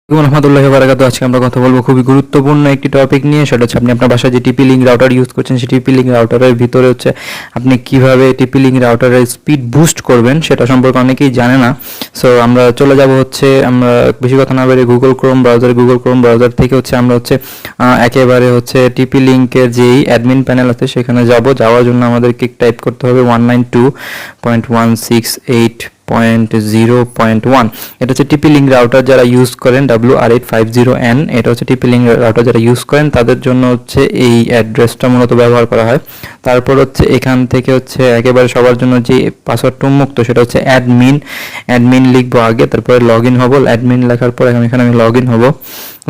রহমতুল্লাহি ওয়া বারাকাতুহু। আজকে আমরা কথা বলবো খুবই গুরুত্বপূর্ণ একটি টপিক নিয়ে। সেটা হচ্ছে আপনি আপনার বাসায় যে টিপি লিঙ্ক রাউটার ইউজ করছেন, সেই টিপি লিঙ্ক রাউটারের ভিতরে হচ্ছে আপনি কিভাবে টিপি লিঙ্ক রাউটারের স্পিড বুস্ট করবেন সেটা সম্পর্কে অনেকেই জানে না। সো আমরা চলে যাব হচ্ছে, আমরা বেশি কথা না বেরে গুগল ক্রোম ব্রাউজার থেকে হচ্ছে আমরা হচ্ছে একেবারে হচ্ছে টিপি লিঙ্কের যেই অ্যাডমিন প্যানেল আছে সেখানে যাওয়ার জন্য আমাদেরকে টাইপ করতে হবে 192.168.0.1। এটা হচ্ছে টিপি লিঙ্ক রাউটার যারা ইউজ করেন, WR850N। এটা হচ্ছে টিপি লিঙ্ক রাউটার যারা ইউজ করেন তাদের জন্য হচ্ছে এই অ্যাড্রেসটা মূলত ব্যবহার করা হয়। তারপর হচ্ছে এখান থেকে হচ্ছে একেবারে সবার জন্য যে পাসওয়ার্ডটা উন্মুক্ত সেটা হচ্ছে অ্যাডমিন লিখবো আগে, তারপরে লগ ইন হবো। অ্যাডমিন লেখার পর এখানে আমি লগ ইন হবো।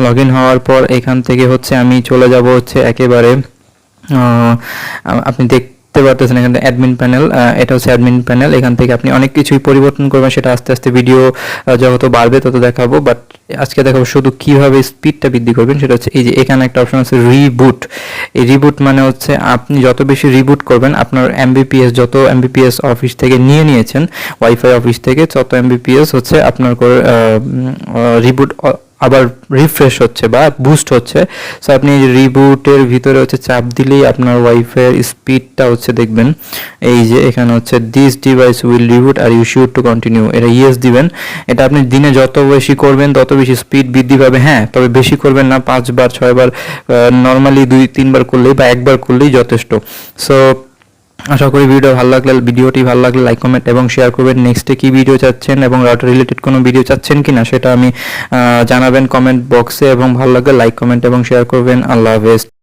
লগ ইন হওয়ার পর এখান থেকে হচ্ছে আমি চলে যাব হচ্ছে একেবারে আপনি দেখতে পারতেছেন এখানে অ্যাডমিন প্যানেল। এটা হচ্ছে অ্যাডমিন প্যানেল। এখান থেকে আপনি অনেক কিছুই পরিবর্তন করবেন, সেটা আস্তে আস্তে ভিডিও যত বাড়বে তত দেখাবো। বাট আজকে দেখাবো শুধু কিভাবে স্পিডটা বৃদ্ধি করবেন। সেটা হচ্ছে এই যে এখানে একটা অপশন আছে রিবুট। এই রিবুট মানে হচ্ছে আপনি যত বেশি রিবুট করবেন, আপনার যত এমবিপিএস অফিস থেকে নিয়েছেন, ওয়াইফাই অফিস থেকে তত এমবিপিএস হচ্ছে আপনার করে রিবুট আবার রিফ্রেশ হচ্ছে বা বুস্ট হচ্ছে। সো আপনি রিবুটের ভিতরে হচ্ছে চাপ দিলেই আপনার ওয়াইফাইয়ের স্পিডটা হচ্ছে দেখবেন এই যে এখানে হচ্ছে this device will reboot are you sure to continue. এটা ইয়েস দিবেন। এটা আপনি দিনে যত বেশি করবেন তত বেশি স্পিড বৃদ্ধি পাবে। হ্যাঁ, তবে বেশি করবেন না, 5 বার 6 বার, নর্মালি 2-3 বার করলেই বা একবার করলেই যথেষ্ট। সো আশা করি ভিডিওটি ভালো লাগলে লাইক কমেন্ট এবং শেয়ার করবেন। নেক্সটে কি ভিডিও চাচ্ছেন এবং রাউটার রিলেটেড কোনো ভিডিও চাচ্ছেন কিনা সেটা আমি জানাবেন কমেন্ট বক্সে, এবং ভালো লাগলে লাইক কমেন্ট এবং শেয়ার করবেন। আল্লাহ হাফেজ।